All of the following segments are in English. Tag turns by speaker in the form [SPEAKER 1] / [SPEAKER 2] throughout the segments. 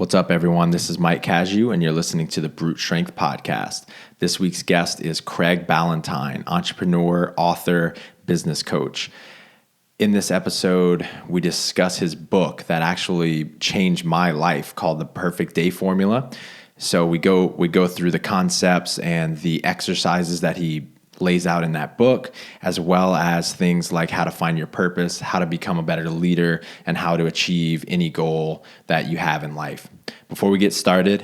[SPEAKER 1] What's up, everyone? This is Mike Casu, and you're listening to the Brute Strength Podcast. This week's guest is Craig Ballantyne, entrepreneur, author, business coach. In this episode, we discuss his book that actually changed my life called The Perfect Day Formula. So we go through the concepts and the exercises that he lays out in that book, as well as things like how to find your purpose, how to become a better leader, and how to achieve any goal that you have in life. Before we get started,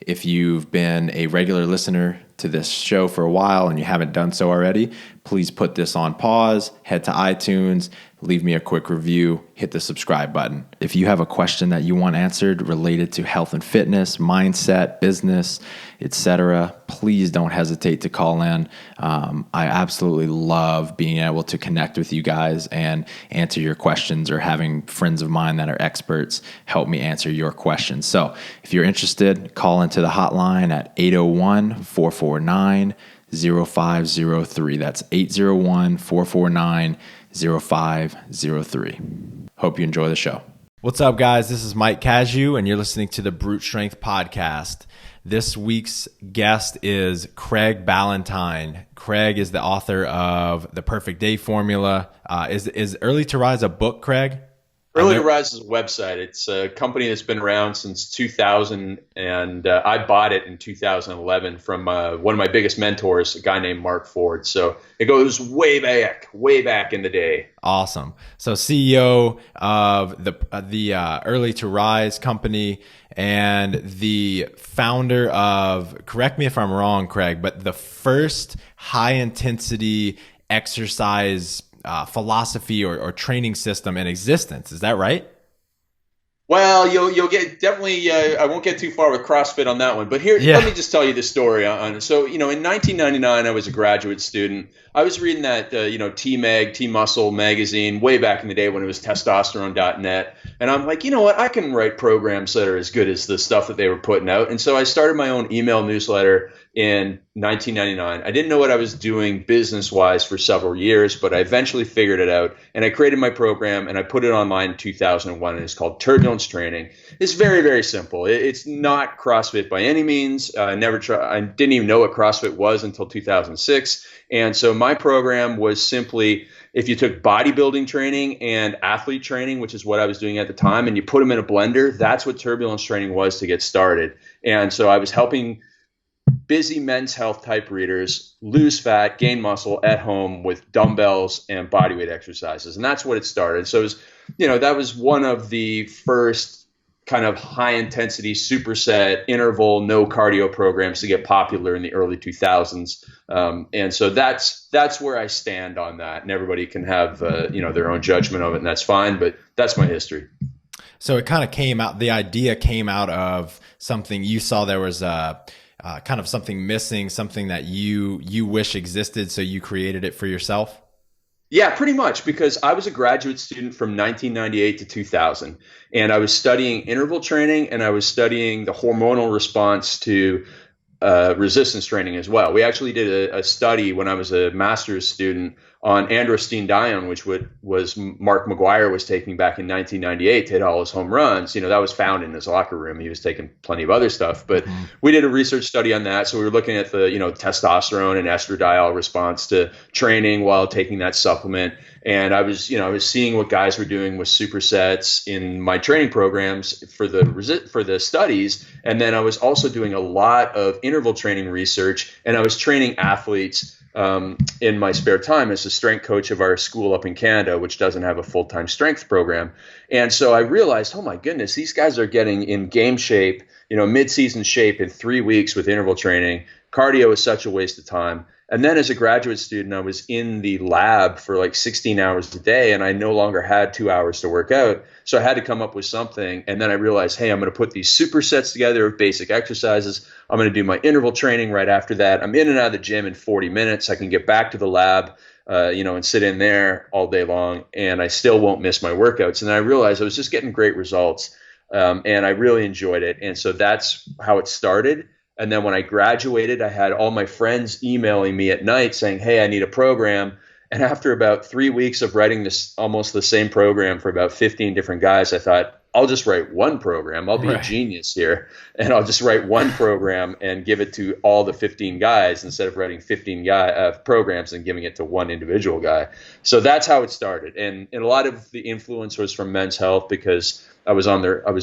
[SPEAKER 1] if you've been a regular listener to this show for a while and you haven't done so already, please put this on pause, head to iTunes, leave me a quick review, hit the subscribe button. If you have a question that you want answered related to health and fitness, mindset, business, etc., please don't hesitate to call in. I absolutely love being able to connect with you guys and answer your questions, or having friends of mine that are experts help me answer your questions. So if you're interested, call into the hotline at 801-449-0503. That's 801-449-0503. Hope you enjoy the show. What's up, guys? This is Mike Casu, and you're listening to the Brute Strength Podcast. This week's guest is Craig Ballantyne. Craig is the author of The Perfect Day Formula. Is Early to Rise a book, Craig?
[SPEAKER 2] Early to Rise is a website. It's a company that's been around since 2000, and I bought it in 2011 from one of my biggest mentors, a guy named Mark Ford. So it goes way back in the day.
[SPEAKER 1] Awesome. So CEO of the Early to Rise company, and the founder of, correct me if I'm wrong, Craig, but the first high intensity exercise philosophy or training system in existence. Is that right?
[SPEAKER 2] Well, you'll get definitely. I won't get too far with CrossFit on that one, but here, let me just tell you the story on. So, in 1999, I was a graduate student. I was reading that, T-Muscle magazine way back in the day when it was testosterone.net. And I'm like, you know what? I can write programs that are as good as the stuff that they were putting out. And so I started my own email newsletter in 1999. I didn't know what I was doing business-wise for several years, but I eventually figured it out. And I created my program, and I put it online in 2001, and it's called Turbulence Training. It's very, very simple. It's not CrossFit by any means. I didn't even know what CrossFit was until 2006. And so my program was simply, if you took bodybuilding training and athlete training, which is what I was doing at the time, and you put them in a blender, that's what turbulence training was to get started. And so I was helping busy men's health type readers lose fat, gain muscle at home with dumbbells and bodyweight exercises. And that's what it started. So it was, that was one of the first kind of high intensity superset interval, no cardio programs to get popular in the early 2000s. And so that's where I stand on that. And everybody can have, their own judgment of it, and that's fine. But that's my history.
[SPEAKER 1] So it kind of the idea came out of something you saw. There was kind of something missing, something that you wish existed, so you created it for yourself?
[SPEAKER 2] Yeah, pretty much, because I was a graduate student from 1998 to 2000, and I was studying interval training, and I was studying the hormonal response to resistance training as well. We actually did a study when I was a master's student on androstenedione, which was Mark McGuire was taking back in 1998 to hit all his home runs. That was found in his locker room. He was taking plenty of other stuff, but we did a research study on that. So we were looking at the, testosterone and estradiol response to training while taking that supplement. And I was seeing what guys were doing with supersets in my training programs for the studies. And then I was also doing a lot of interval training research, and I was training athletes in my spare time as a strength coach of our school up in Canada, which doesn't have a full-time strength program. And so I realized, oh my goodness, these guys are getting in game shape, mid-season shape in 3 weeks with interval training. Cardio is such a waste of time. And then as a graduate student, I was in the lab for like 16 hours a day, and I no longer had 2 hours to work out. So I had to come up with something. And then I realized, hey, I'm going to put these supersets together of basic exercises. I'm going to do my interval training right after that. I'm in and out of the gym in 40 minutes. I can get back to the lab, and sit in there all day long, and I still won't miss my workouts. And then I realized I was just getting great results, and I really enjoyed it. And so that's how it started. And then when I graduated, I had all my friends emailing me at night saying, hey, I need a program. And after about 3 weeks of writing this almost the same program for about 15 different guys, I thought, I'll just write one program. I'll be a
[SPEAKER 1] Right.
[SPEAKER 2] genius here. And I'll just write one program and give it to all the 15 guys instead of writing 15 programs and giving it to one individual guy. So that's how it started. And a lot of the influence was from Men's Health, because I was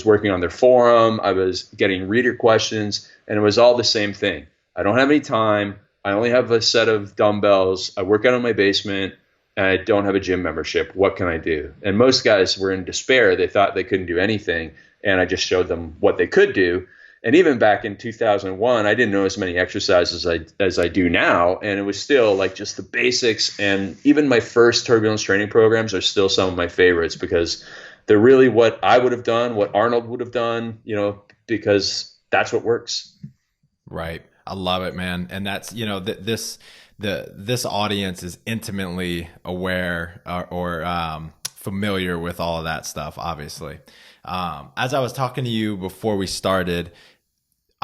[SPEAKER 2] working on their forum. I was getting reader questions, and it was all the same thing. I don't have any time. I only have a set of dumbbells. I work out in my basement, and I don't have a gym membership. What can I do? And most guys were in despair. They thought they couldn't do anything, and I just showed them what they could do. And even back in 2001, I didn't know as many exercises as I do now, and it was still like just the basics. And even my first Turbulence Training programs are still some of my favorites, because they're really what I would have done, what Arnold would have done, because that's what works.
[SPEAKER 1] Right. I love it, man. And that's, this audience is intimately aware or familiar with all of that stuff, obviously. As I was talking to you before we started,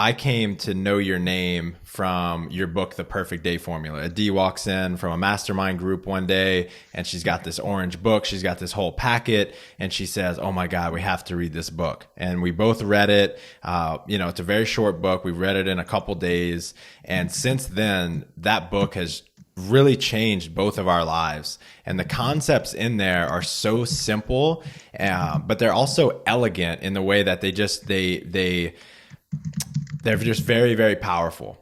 [SPEAKER 1] I came to know your name from your book, The Perfect Day Formula. A D walks in from a mastermind group one day, and she's got this orange book. She's got this whole packet, and she says, "Oh my God, we have to read this book." And we both read it. It's a very short book. We read it in a couple days. And since then, that book has really changed both of our lives. And the concepts in there are so simple, but they're also elegant in the way that they're just very, very powerful.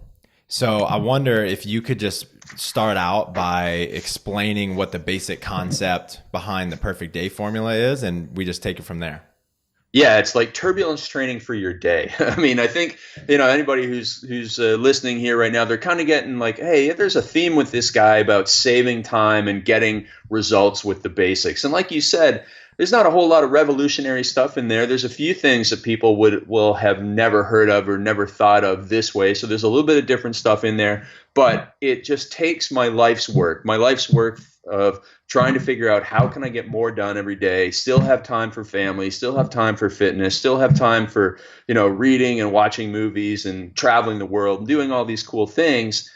[SPEAKER 1] So I wonder if you could just start out by explaining what the basic concept behind the Perfect Day Formula is, and we just take it from there.
[SPEAKER 2] Yeah, it's like turbulence training for your day. I mean, I think, anybody who's listening here right now, they're kind of getting like, hey, there's a theme with this guy about saving time and getting results with the basics. And like you said, there's not a whole lot of revolutionary stuff in there. There's a few things that people will have never heard of or never thought of this way. So there's a little bit of different stuff in there, but it just takes my life's work of trying to figure out how can I get more done every day, still have time for family, still have time for fitness, still have time for, reading and watching movies and traveling the world and doing all these cool things,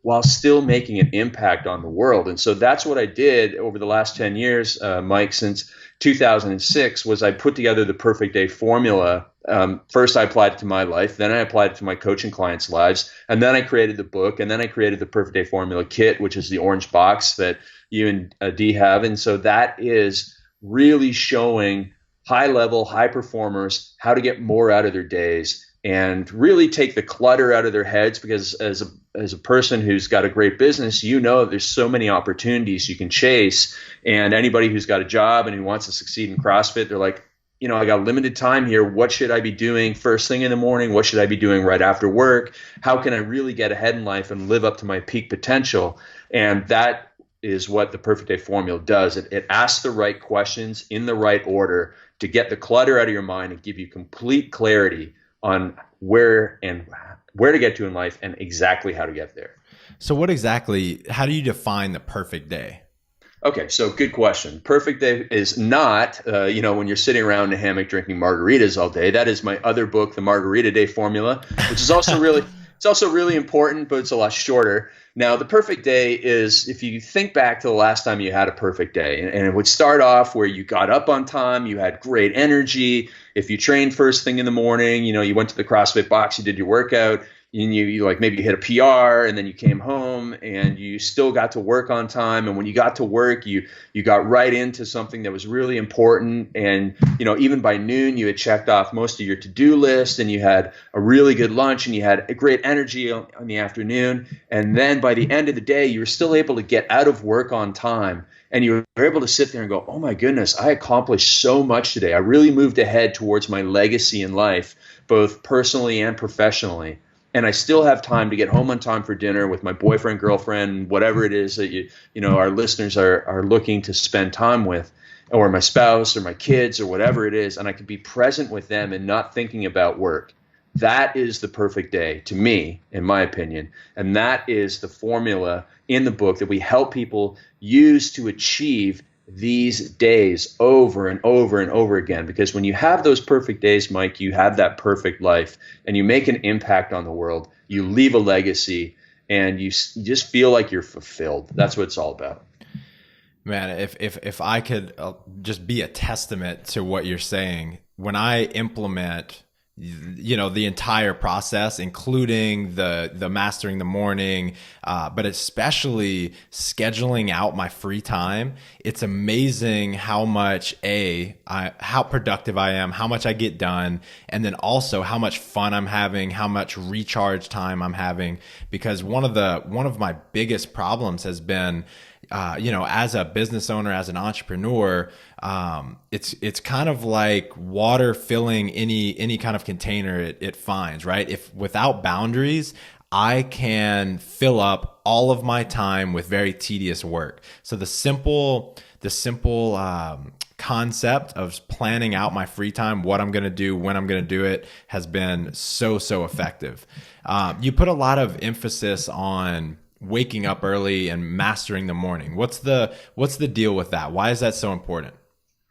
[SPEAKER 2] while still making an impact on the world. And so that's what I did over the last 10 years, Mike, since 2006, was I put together the Perfect Day Formula. First, I applied it to my life. Then I applied it to my coaching clients' lives. And then I created the book. And then I created the Perfect Day Formula kit, which is the orange box that you and Dee have. And so that is really showing high-level, high performers how to get more out of their days and really take the clutter out of their heads, because as a person who's got a great business, there's so many opportunities you can chase. And anybody who's got a job and who wants to succeed in CrossFit, they're like, I got limited time here. What should I be doing first thing in the morning? What should I be doing right after work? How can I really get ahead in life and live up to my peak potential? And that is what the Perfect Day Formula does. It asks the right questions in the right order to get the clutter out of your mind and give you complete clarity on where to get to in life and exactly how to get there.
[SPEAKER 1] So how do you define the perfect day?
[SPEAKER 2] Okay, so good question. Perfect day is not, when you're sitting around in a hammock drinking margaritas all day. That is my other book, The Margarita Day Formula, which is also really important, but it's a lot shorter. Now, the perfect day is, if you think back to the last time you had a perfect day, and it would start off where you got up on time, you had great energy. If you trained first thing in the morning, you went to the CrossFit box, you did your workout, you like maybe hit a PR, and then you came home and you still got to work on time. And when you got to work, you got right into something that was really important. And, even by noon, you had checked off most of your to-do list, and you had a really good lunch, and you had a great energy on the afternoon. And then by the end of the day, you were still able to get out of work on time. And you were able to sit there and go, oh my goodness, I accomplished so much today. I really moved ahead towards my legacy in life, both personally and professionally. And I still have time to get home on time for dinner with my boyfriend, girlfriend, whatever it is that our listeners are looking to spend time with, or my spouse or my kids or whatever it is. And I can be present with them and not thinking about work. That is the perfect day to me, in my opinion. And that is the formula in the book that we help people use to achieve these days over and over and over again. Because when you have those perfect days, Mike, you have that perfect life, and you make an impact on the world. You leave a legacy, and you just feel like you're fulfilled. That's what it's all about.
[SPEAKER 1] Man, if I could just be a testament to what you're saying, when I implement, the entire process, including the mastering the morning, but especially scheduling out my free time, it's amazing how much how productive I am, how much I get done, and then also how much fun I'm having, how much recharge time I'm having. Because one of my biggest problems has been, as a business owner, as an entrepreneur, it's kind of like water filling any kind of container it finds, right? If without boundaries, I can fill up all of my time with very tedious work. So the simple concept of planning out my free time, what I'm going to do, when I'm going to do it, has been so effective. You put a lot of emphasis on waking up early and mastering the morning. What's the deal with that? Why is that so important?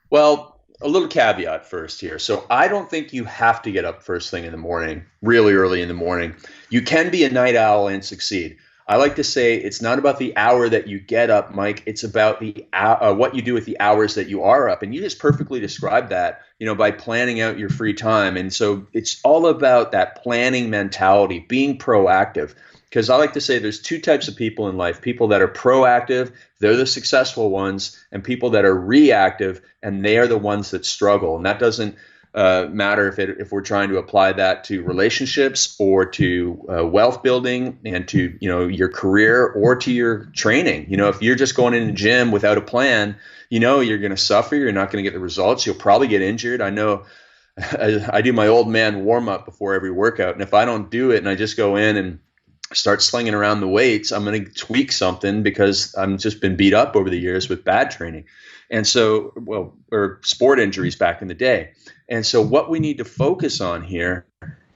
[SPEAKER 2] Well, a little caveat first here. So I don't think you have to get up first thing in the morning, really early in the morning. You can be a night owl and succeed. I like to say it's not about the hour that you get up, Mike. It's about the what you do with the hours that you are up. And you just perfectly described that, by planning out your free time. And so it's all about that planning mentality, being proactive. Because I like to say there's two types of people in life: people that are proactive, they're the successful ones, and people that are reactive, and they are the ones that struggle. And that doesn't matter if we're trying to apply that to relationships or to wealth building and to your career or to your training. If you're just going in the gym without a plan, you're going to suffer. You're not going to get the results. You'll probably get injured. I know. I do my old man warm up before every workout, and if I don't do it and I just go in and start slinging around the weights, I'm going to tweak something because I've just been beat up over the years with bad training. And so, or sport injuries back in the day. And so what we need to focus on here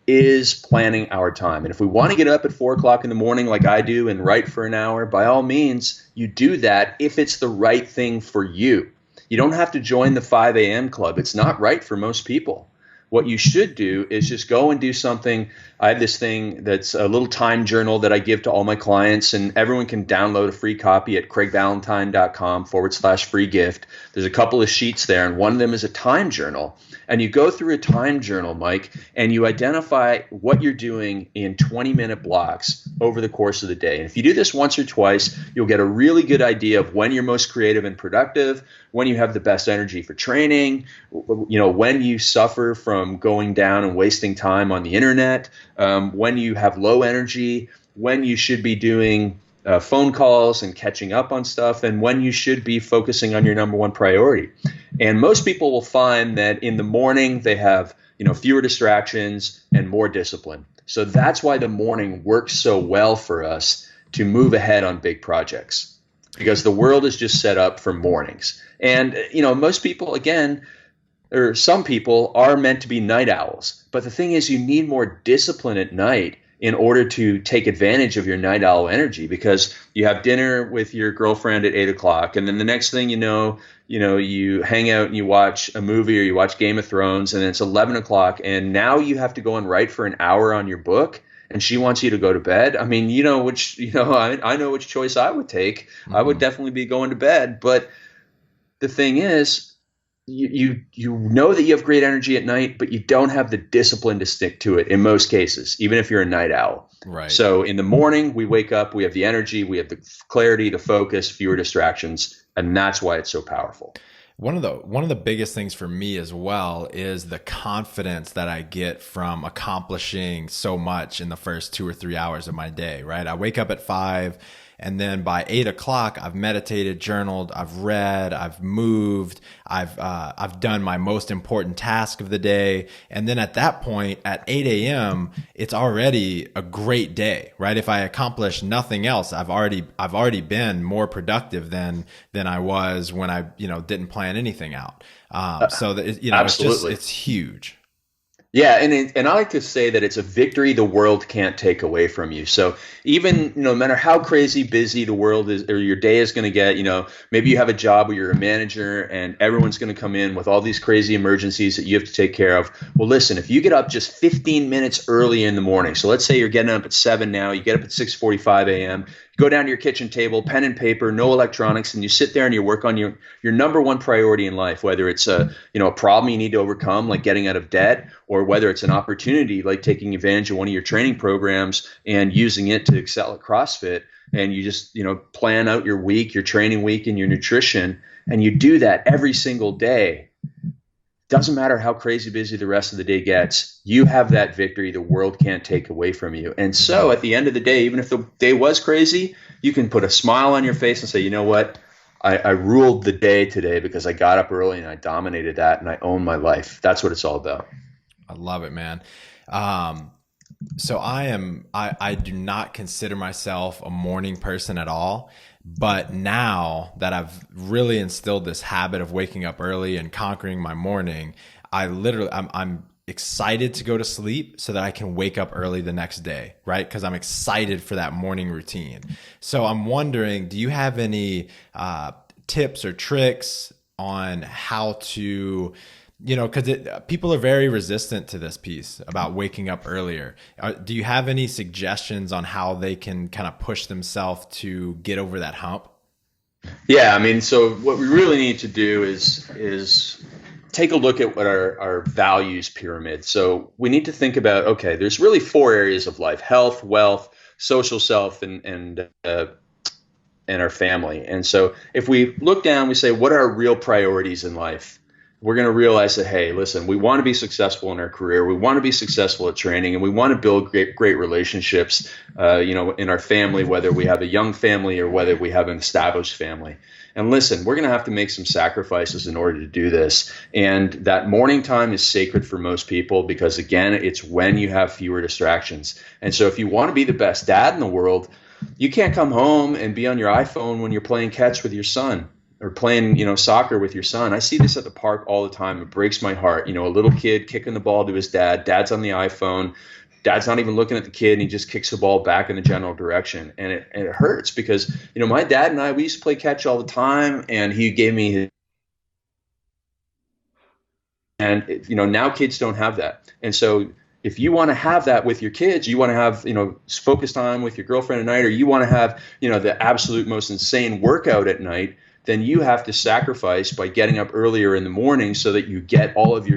[SPEAKER 2] is planning our time. And if we want to get up at 4:00 in the morning like I do and write for an hour, by all means, you do that if it's the right thing for you. You don't have to join the 5 a.m. club. It's not right for most people. What you should do is just go and do something. I have this thing that's a little time journal that I give to all my clients, and everyone can download a free copy at craigballantyne.com/free gift. There's a couple of sheets there, and one of them is a time journal. And you go through a time journal, Mike, and you identify what you're doing in 20-minute blocks over the course of the day. And if you do this once or twice, you'll get a really good idea of when you're most creative and productive, when you have the best energy for training, when you suffer from going down and wasting time on the internet, when you have low energy, when you should be doing phone calls and catching up on stuff, and when you should be focusing on your number one priority. And most people will find that in the morning they have fewer distractions and more discipline. So that's why the morning works so well for us to move ahead on big projects, because the world is just set up for mornings. And most people, again, or some people, are meant to be night owls. But the thing is, you need more discipline at night in order to take advantage of your night owl energy, because you have dinner with your girlfriend at 8:00, and then the next thing you hang out and you watch a movie or you watch Game of Thrones, and it's 11:00, and now you have to go and write for an hour on your book, and she wants you to go to bed. I mean, I know which choice I would take. Mm-hmm. I would definitely be going to bed. But the thing is, you know that you have great energy at night, but you don't have the discipline to stick to it in most cases, even if you're a night owl.
[SPEAKER 1] Right.
[SPEAKER 2] So in the morning, we wake up, we have the energy, we have the clarity, the focus, fewer distractions, and that's why it's so powerful.
[SPEAKER 1] One of the biggest things for me as well is the confidence that I get from accomplishing so much in the first 2 or 3 hours of my day, right? I wake up at 5, and then by 8:00, I've meditated, journaled, I've read, I've moved, I've done my most important task of the day. And then at that point, at 8 a.m., it's already a great day, right? If I accomplish nothing else, I've already been more productive than I was when I didn't plan anything out. So that it's huge.
[SPEAKER 2] Yeah, and I like to say that it's a victory the world can't take away from you. So even no matter how crazy busy the world is or your day is going to get, maybe you have a job where you're a manager and everyone's going to come in with all these crazy emergencies that you have to take care of. Well, listen, if you get up just 15 minutes early in the morning, so let's say you're getting up at 7 now, you get up at 6:45 a.m., go down to your kitchen table, pen and paper, no electronics, and you sit there and you work on your number one priority in life, whether it's a problem you need to overcome, like getting out of debt, or whether it's an opportunity like taking advantage of one of your training programs and using it to excel at CrossFit. And you just, plan out your week, your training week, and your nutrition, and you do that every single day. Doesn't matter how crazy busy the rest of the day gets, you have that victory the world can't take away from you. And so at the end of the day, even if the day was crazy, you can put a smile on your face and say, you know what? I ruled the day today because I got up early and I dominated that and I own my life. That's what it's all about.
[SPEAKER 1] I love it, man. So I do not consider myself a morning person at all. But now that I've really instilled this habit of waking up early and conquering my morning, I'm excited to go to sleep so that I can wake up early the next day, right? Because I'm excited for that morning routine. So I'm wondering, do you have any tips or tricks on how to, because people are very resistant to this piece about waking up earlier. Do you have any suggestions on how they can kind of push themselves to get over that hump?
[SPEAKER 2] Yeah, so what we really need to do is take a look at what our values pyramid. So we need to think about, okay, there's really 4 areas of life: health, wealth, social self, and our family. And so if we look down, we say, what are our real priorities in life? We're going to realize that, hey, listen, we want to be successful in our career. We want to be successful at training, and we want to build great relationships, in our family, whether we have a young family or whether we have an established family. And listen, we're going to have to make some sacrifices in order to do this. And that morning time is sacred for most people because, again, it's when you have fewer distractions. And so if you want to be the best dad in the world, you can't come home and be on your iPhone when you're playing catch with your son, or playing, soccer with your son. I see this at the park all the time. It breaks my heart. A little kid kicking the ball to his dad. Dad's on the iPhone. Dad's not even looking at the kid, and he just kicks the ball back in the general direction. And it hurts because, my dad and I, we used to play catch all the time, and he gave me his. And, now kids don't have that. And so if you want to have that with your kids, you want to have, focus time with your girlfriend at night, or you want to have, the absolute most insane workout at night, then you have to sacrifice by getting up earlier in the morning so that you get all of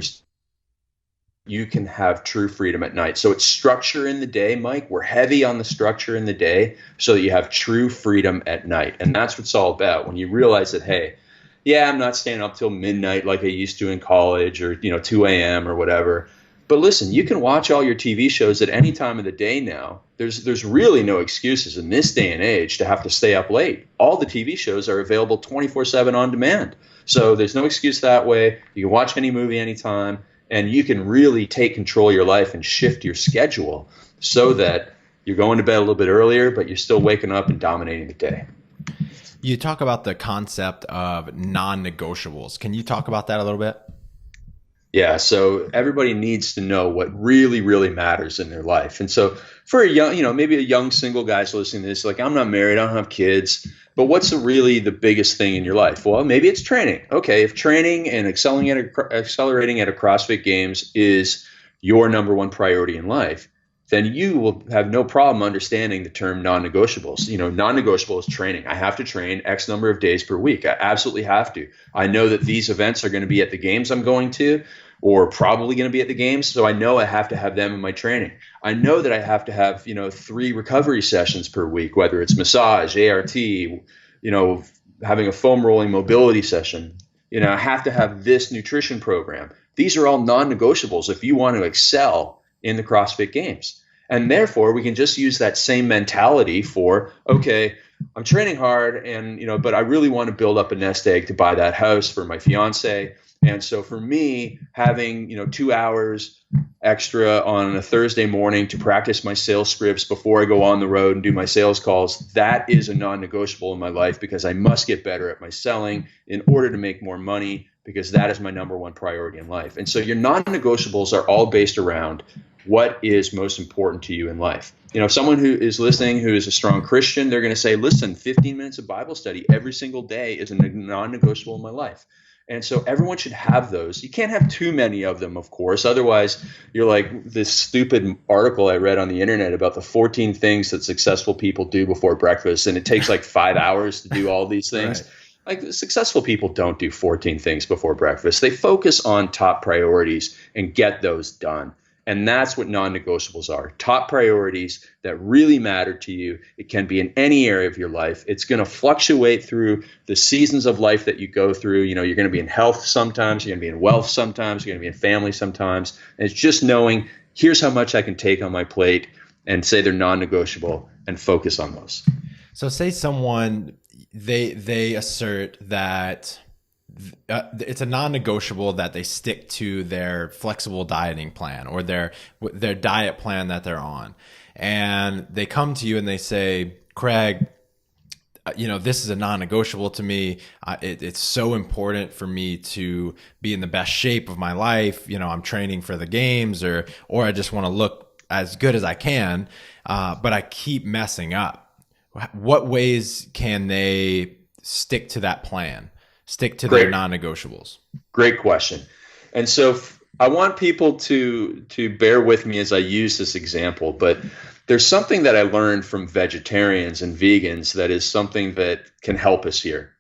[SPEAKER 2] you can have true freedom at night. So it's structure in the day, Mike. We're heavy on the structure in the day so that you have true freedom at night. And that's what it's all about. When you realize that, hey, yeah, I'm not staying up till midnight like I used to in college, or, 2 a.m. or whatever. But listen, you can watch all your TV shows at any time of the day now. There's really no excuses in this day and age to have to stay up late. All the TV shows are available 24/7 on demand. So there's no excuse that way. You can watch any movie anytime, and you can really take control of your life and shift your schedule so that you're going to bed a little bit earlier, but you're still waking up and dominating the day.
[SPEAKER 1] You talk about the concept of non-negotiables. Can you talk about that a little bit?
[SPEAKER 2] Yeah, so everybody needs to know what really, really matters in their life. And so for a young, maybe a young single guy's listening to this, like, I'm not married, I don't have kids, but what's really the biggest thing in your life? Well, maybe it's training. Okay, if training and accelerating at a CrossFit Games is your number one priority in life, then you will have no problem understanding the term non-negotiables. Non-negotiable is training. I have to train X number of days per week. I absolutely have to. I know that these events are going to be at the games I'm going to, or probably going to be at the games. So I know I have to have them in my training. I know that I have to have, 3 recovery sessions per week, whether it's massage, ART, having a foam rolling mobility session. I have to have this nutrition program. These are all non-negotiables if you want to excel in the CrossFit Games. And therefore, we can just use that same mentality for, okay, I'm training hard and, but I really want to build up a nest egg to buy that house for my fiance. And so for me, having, 2 hours extra on a Thursday morning to practice my sales scripts before I go on the road and do my sales calls, that is a non-negotiable in my life because I must get better at my selling in order to make more money, because that is my number one priority in life. And so your non-negotiables are all based around what is most important to you in life. If someone who is listening who is a strong Christian, they're going to say, listen, 15 minutes of Bible study every single day is a non-negotiable in my life. And so everyone should have those. You can't have too many of them, of course. Otherwise, you're like this stupid article I read on the internet about the 14 things that successful people do before breakfast. And it takes like 5 hours to do all these things.
[SPEAKER 1] Right.
[SPEAKER 2] Like successful people don't do 14 things before breakfast. They focus on top priorities and get those done. And that's what non-negotiables are. Top priorities that really matter to you. It can be in any area of your life. It's going to fluctuate through the seasons of life that you go through. You know, you're going to be in health sometimes, you're going to be in wealth sometimes, you're going to be in family sometimes. And it's just knowing, here's how much I can take on my plate and say they're non-negotiable and focus on those.
[SPEAKER 1] So say someone, they assert that it's a non-negotiable that they stick to their flexible dieting plan or their diet plan that they're on. And they come to you and they say, Craig, this is a non-negotiable to me. It's so important for me to be in the best shape of my life. I'm training for the games or I just want to look as good as I can. But I keep messing up. What ways can they stick to that plan? Stick to their non-negotiables?
[SPEAKER 2] Great question. And so I want people to bear with me as I use this example, but there's something that I learned from vegetarians and vegans that is something that can help us here.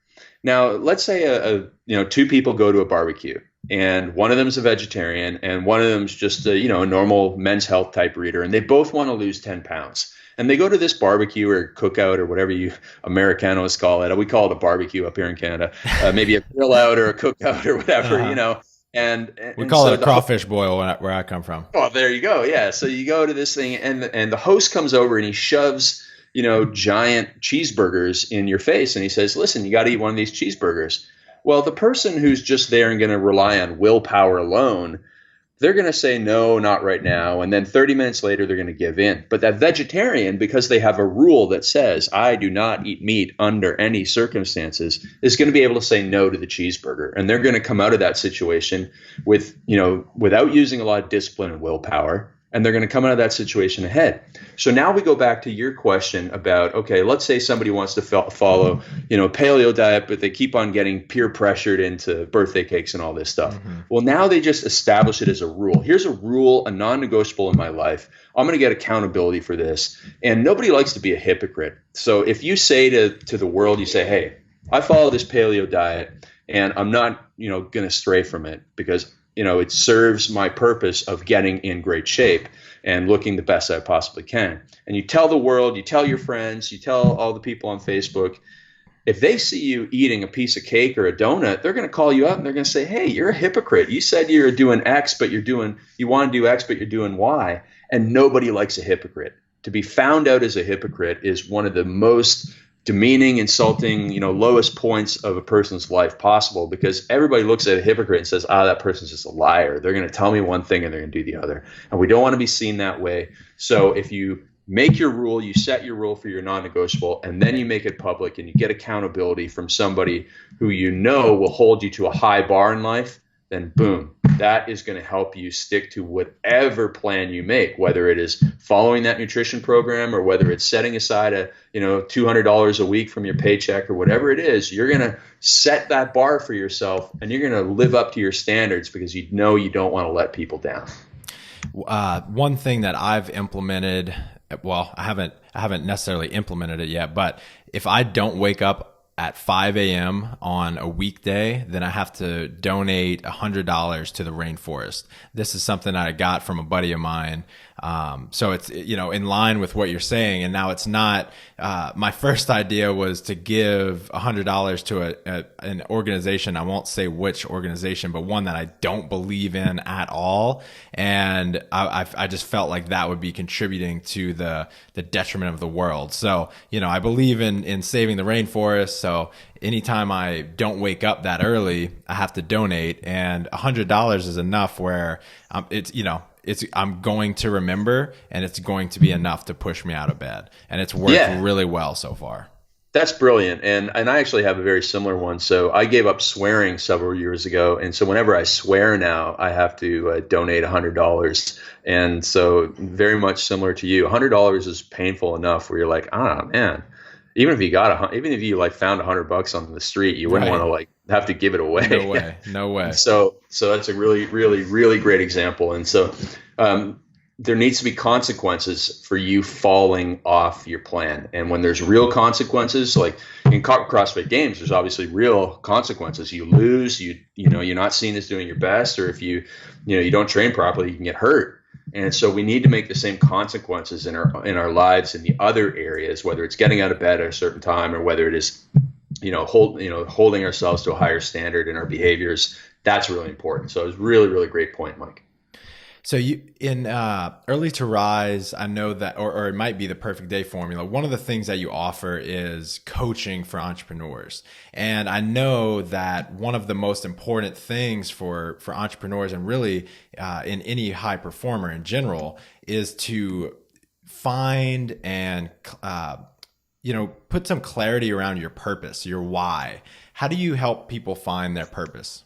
[SPEAKER 2] Now, let's say two people go to a barbecue and one of them is a vegetarian and one of them is just a normal Men's Health type reader, and they both want to lose 10 pounds. And they go to this barbecue or cookout or whatever you Americanos call it. We call it a barbecue up here in Canada. Maybe a grill out or a cookout or whatever, And
[SPEAKER 1] we call it a crawfish boil where I come from.
[SPEAKER 2] Oh, there you go. Yeah. So you go to this thing and the host comes over and he shoves, giant cheeseburgers in your face. And he says, listen, you got to eat one of these cheeseburgers. Well, the person who's just there and going to rely on willpower alone, they're going to say, no, not right now. And then 30 minutes later, they're going to give in. But that vegetarian, because they have a rule that says, I do not eat meat under any circumstances, is going to be able to say no to the cheeseburger. And they're going to come out of that situation with, without using a lot of discipline and willpower. And they're going to come out of that situation ahead. So now we go back to your question about, okay, let's say somebody wants to follow, paleo diet, but they keep on getting peer pressured into birthday cakes and all this stuff. Mm-hmm. Well, now they just establish it as a rule. Here's a rule, a non-negotiable in my life. I'm going to get accountability for this. And nobody likes to be a hypocrite. So if you say to the world, you say, hey, I follow this paleo diet and I'm not, going to stray from it because it serves my purpose of getting in great shape and looking the best I possibly can. And you tell the world, you tell your friends, you tell all the people on Facebook, if they see you eating a piece of cake or a donut, they're going to call you up and they're going to say, hey, you're a hypocrite. You said you're doing X, but you want to do X, but you're doing Y. And nobody likes a hypocrite. To be found out as a hypocrite is one of the most demeaning, insulting, lowest points of a person's life possible, because everybody looks at a hypocrite and says, that person's just a liar. They're going to tell me one thing and they're going to do the other. And we don't want to be seen that way. So if you make your rule, you set your rule for your non-negotiable, and then you make it public and you get accountability from somebody who will hold you to a high bar in life, then boom, that is going to help you stick to whatever plan you make, whether it is following that nutrition program or whether it's setting aside $200 a week from your paycheck or whatever it is. You're going to set that bar for yourself and you're going to live up to your standards because you don't want to let people down.
[SPEAKER 1] One thing that I've implemented, well, I haven't necessarily implemented it yet, but if I don't wake up at 5 a.m. on a weekday, then I have to donate $100 to the rainforest. This is something I got from a buddy of mine. So it's, in line with what you're saying. And now it's not, my first idea was to give $100 to an organization. I won't say which organization, but one that I don't believe in at all. And I just felt like that would be contributing to the detriment of the world. So, I believe in saving the rainforest. So anytime I don't wake up that early, I have to donate, and $100 is enough where I'm going to remember, and it's going to be enough to push me out of bed. And it's worked really well so far.
[SPEAKER 2] That's brilliant. And I actually have a very similar one. So I gave up swearing several years ago. And so whenever I swear now, I have to donate $100. And so very much similar to you, $100 is painful enough where you're like, man, even if you found $100 on the street, you wouldn't want to have to give it away.
[SPEAKER 1] No way. No way.
[SPEAKER 2] So that's a really, really, really great example. And so there needs to be consequences for you falling off your plan. And when there's real consequences, like in CrossFit Games, there's obviously real consequences. You lose, you're not seen as doing your best, or if you don't train properly, you can get hurt. And so we need to make the same consequences in our lives in the other areas, whether it's getting out of bed at a certain time, or whether it is holding ourselves to a higher standard in our behaviors. That's really important. So it was really, really great point, Mike.
[SPEAKER 1] So you in Early to Rise, I know that, or it might be the perfect day formula. One of the things that you offer is coaching for entrepreneurs. And I know that one of the most important things for entrepreneurs, and really in any high performer in general, is to find and put some clarity around your purpose, your why. How do you help people find their purpose?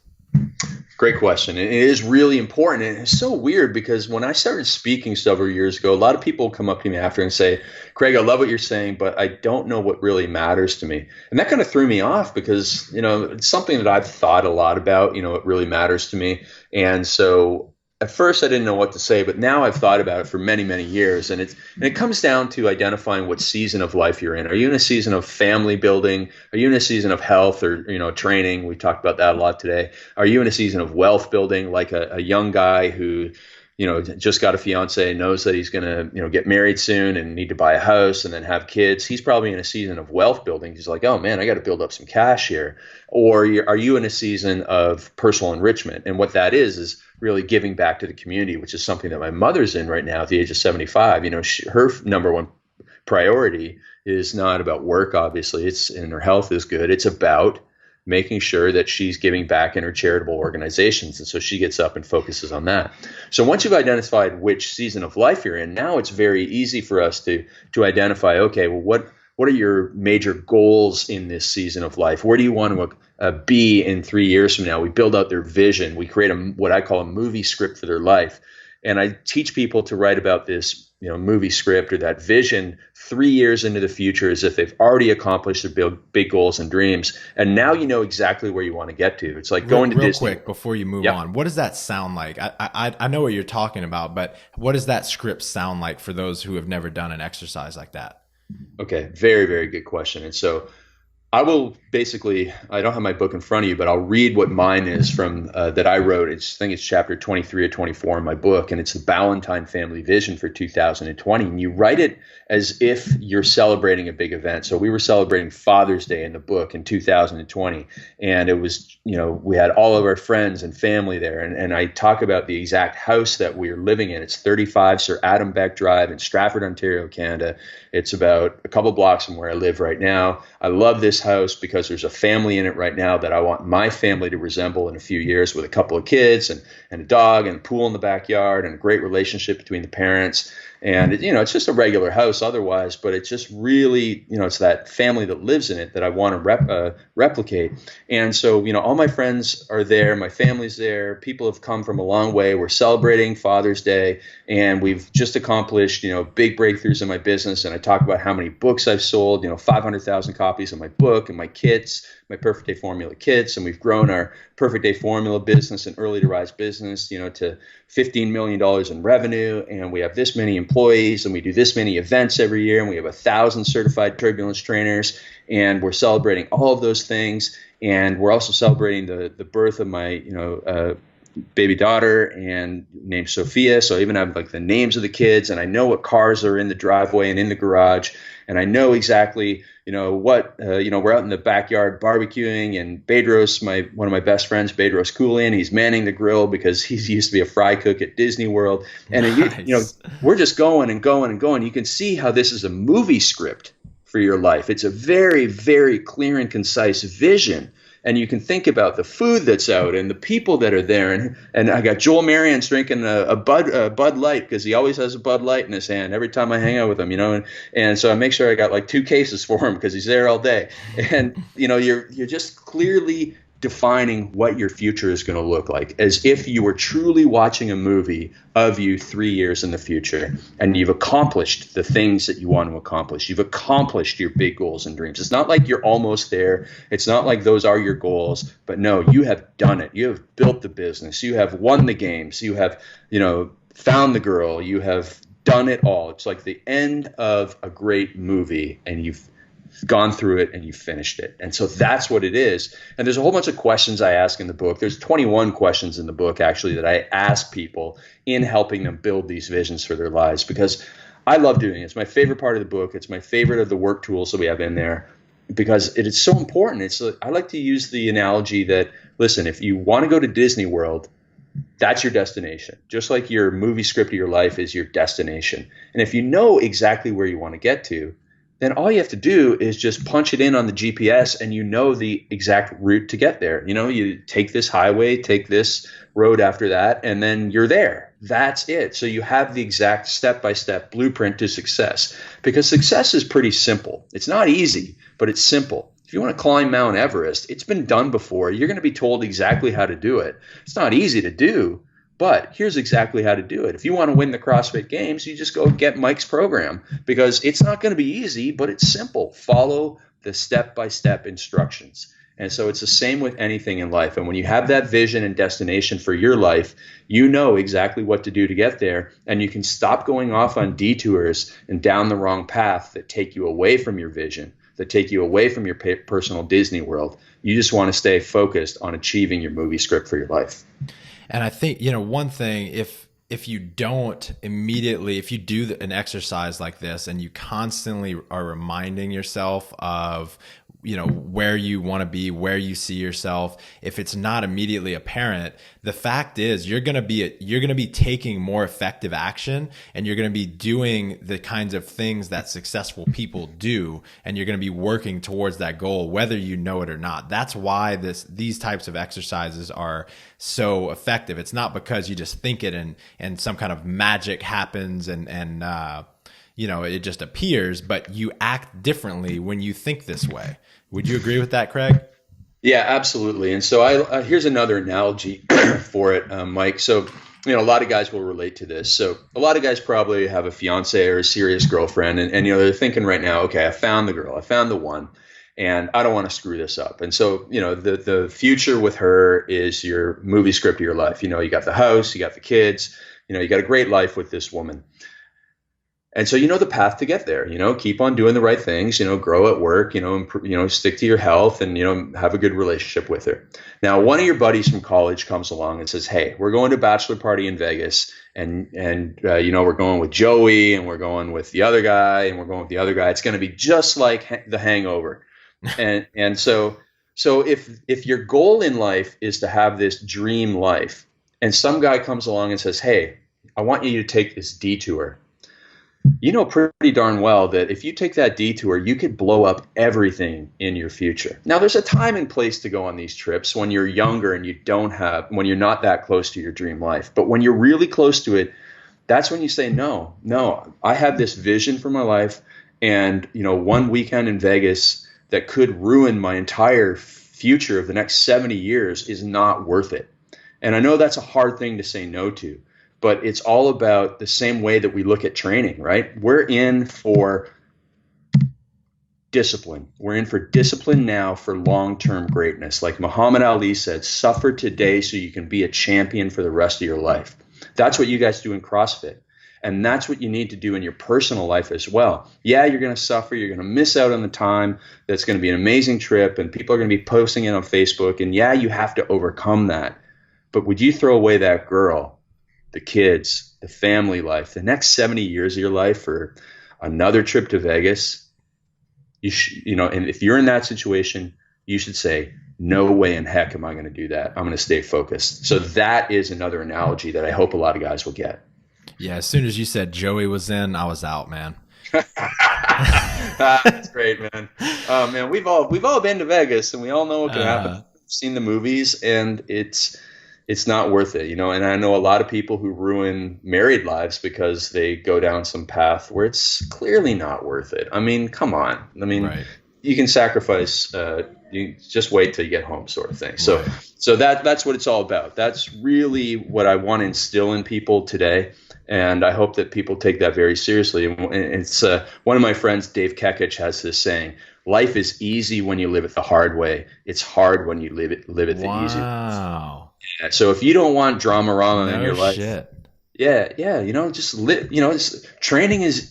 [SPEAKER 2] Great question. It is really important. And it's so weird because when I started speaking several years ago, a lot of people come up to me after and say, Craig, I love what you're saying, but I don't know what really matters to me. And that kind of threw me off because, it's something that I've thought a lot about, it really matters to me. And so at first I didn't know what to say, but now I've thought about it for many, many years. And it comes down to identifying what season of life you're in. Are you in a season of family building? Are you in a season of health or, training? We talked about that a lot today. Are you in a season of wealth building, like a young guy who, just got a fiance, knows that he's going to, get married soon and need to buy a house and then have kids? He's probably in a season of wealth building. He's like, oh man, I got to build up some cash here. Or are you in a season of personal enrichment? And what that is really giving back to the community, which is something that my mother's in right now at the age of 75. Her number one priority is not about work, obviously, and her health is good. It's about making sure that she's giving back in her charitable organizations. And so she gets up and focuses on that. So once you've identified which season of life you're in, now it's very easy for us to identify, okay, well, what are your major goals in this season of life? Where do you want to be in 3 years from now? We build out their vision. We create what I call a movie script for their life. And I teach people to write about this, movie script or that vision 3 years into the future, as if they've already accomplished their big goals and dreams. And now you know exactly where you want to get to. It's like going to Disney.
[SPEAKER 1] Real quick before you move on, what does that sound like? I know what you're talking about, but what does that script sound like for those who have never done an exercise like that?
[SPEAKER 2] Okay, very, very good question. And so I will basically, I don't have my book in front of you, but I'll read what mine is from that I wrote. I think it's chapter 23 or 24 in my book, and it's the Ballantyne family vision for 2020. And you write it as if you're celebrating a big event. So we were celebrating Father's Day in the book in 2020. And it was, we had all of our friends and family there. And I talk about the exact house that we're living in. It's 35 Sir Adam Beck Drive in Stratford, Ontario, Canada. It's about a couple blocks from where I live right now. I love this house because there's a family in it right now that I want my family to resemble in a few years, with a couple of kids and a dog and a pool in the backyard and a great relationship between the parents. And, it's just a regular house otherwise, but it's just really, it's that family that lives in it that I want to replicate. And so, all my friends are there. My family's there. People have come from a long way. We're celebrating Father's Day, and we've just accomplished, big breakthroughs in my business. And I talk about how many books I've sold, 500,000 copies of my book and my kits, my Perfect Day Formula kits. And we've grown our Perfect Day Formula business and Early to Rise business, to $15 million in revenue. And we have this many employees, and we do this many events every year. And we have 1,000 certified turbulence trainers. And we're celebrating all of those things. And we're also celebrating the birth of my, baby daughter, and named Sophia. So I even have like the names of the kids, and I know what cars are in the driveway and in the garage. And I know exactly, what, we're out in the backyard barbecuing, and Bedros, one of my best friends, Bedros Koulian, he's manning the grill because he used to be a fry cook at Disney World. And,
[SPEAKER 1] Nice.
[SPEAKER 2] We're just going and going and going. You can see how this is a movie script for your life. It's a very, very clear and concise vision. And you can think about the food that's out and the people that are there. And I got Joel Marion's drinking a Bud Light, because he always has a Bud Light in his hand every time I hang out with him, And so I make sure I got like 2 cases for him because he's there all day. And, you're just clearly defining what your future is going to look like, as if you were truly watching a movie of you 3 years in the future, and you've accomplished the things that you want to accomplish. You've accomplished your big goals and dreams. It's not like you're almost there. It's not like those are your goals, but no, you have done it. You have built the business. You have won the games. You have, found the girl. You have done it all. It's like the end of a great movie, and you've gone through it and you finished it. And so that's what it is. And there's a whole bunch of questions I ask in the book. There's 21 questions in the book, actually, that I ask people in helping them build these visions for their lives, because I love doing it. It's my favorite part of the book. It's my favorite of the work tools that we have in there, because it is so important. I like to use the analogy that, listen, if you want to go to Disney World, that's your destination. Just like your movie script of your life is your destination. And if you know exactly where you want to get to, then all you have to do is just punch it in on the GPS, and you know the exact route to get there. You take this highway, take this road after that, and then you're there. That's it. So you have the exact step-by-step blueprint to success, because success is pretty simple. It's not easy, but it's simple. If you want to climb Mount Everest, it's been done before. You're going to be told exactly how to do it. It's not easy to do, but here's exactly how to do it. If you want to win the CrossFit Games, you just go get Mike's program, because it's not going to be easy, but it's simple. Follow the step-by-step instructions. And so it's the same with anything in life. And when you have that vision and destination for your life, you know exactly what to do to get there. And you can stop going off on detours and down the wrong path that take you away from your vision, that take you away from your personal Disney World. You just want to stay focused on achieving your movie script for your life.
[SPEAKER 1] And I think, one thing, if you don't immediately, if you do an exercise like this and you constantly are reminding yourself of, where you want to be, where you see yourself, if it's not immediately apparent, the fact is you're going to be taking more effective action, and you're going to be doing the kinds of things that successful people do, and you're going to be working towards that goal, whether you know it or not. That's why these types of exercises are so effective. It's not because you just think it and some kind of magic happens and it just appears, but you act differently when you think this way. Would you agree with that, Craig?
[SPEAKER 2] Yeah, absolutely. And so here's another analogy for it, Mike. So, a lot of guys will relate to this. So a lot of guys probably have a fiance or a serious girlfriend, and they're thinking right now, okay, I found the girl, I found the one, and I don't want to screw this up. And so, the future with her is your movie script of your life. You got the house, you got the kids, you got a great life with this woman. And so the path to get there. Keep on doing the right things, grow at work, stick to your health, and have a good relationship with her. Now, one of your buddies from college comes along and says, hey, we're going to a bachelor party in Vegas, and we're going with Joey, and we're going with the other guy, and we're going with the other guy. It's going to be just like The Hangover. and so if your goal in life is to have this dream life, and some guy comes along and says, hey, I want you to take this detour, pretty darn well that if you take that detour, you could blow up everything in your future. Now, there's a time and place to go on these trips when you're younger and when you're not that close to your dream life. But when you're really close to it, that's when you say, no, I have this vision for my life. And, one weekend in Vegas that could ruin my entire future of the next 70 years is not worth it. And I know that's a hard thing to say no to. But it's all about the same way that we look at training, right? We're in for discipline. We're in for discipline now for long-term greatness. Like Muhammad Ali said, suffer today so you can be a champion for the rest of your life. That's what you guys do in CrossFit. And that's what you need to do in your personal life as well. Yeah, you're going to suffer. You're going to miss out on the time. That's going to be an amazing trip, and people are going to be posting it on Facebook. And yeah, you have to overcome that. But would you throw away that girl, the kids, the family life, the next 70 years of your life for another trip to Vegas? And if you're in that situation, you should say, no way in heck am I going to do that. I'm going to stay focused. So that is another analogy that I hope a lot of guys will get.
[SPEAKER 1] Yeah. As soon as you said Joey was in, I was out, man.
[SPEAKER 2] That's great, man. Man, we've all been to Vegas, and we all know what can happen. We've seen the movies, and it's not worth it, and I know a lot of people who ruin married lives because they go down some path where it's clearly not worth it. I mean, come on. I mean, right. you can sacrifice. You just wait till you get home, sort of thing. So,
[SPEAKER 1] Right.
[SPEAKER 2] so that's what it's all about. That's really what I want to instill in people today, and I hope that people take that very seriously. And it's one of my friends, Dave Kekich, has this saying: "Life is easy when you live it the hard way. It's hard when you live it the easy way."
[SPEAKER 1] Wow.
[SPEAKER 2] Yeah, so if you don't want drama in your life,
[SPEAKER 1] Shit.
[SPEAKER 2] yeah, just live. Training is,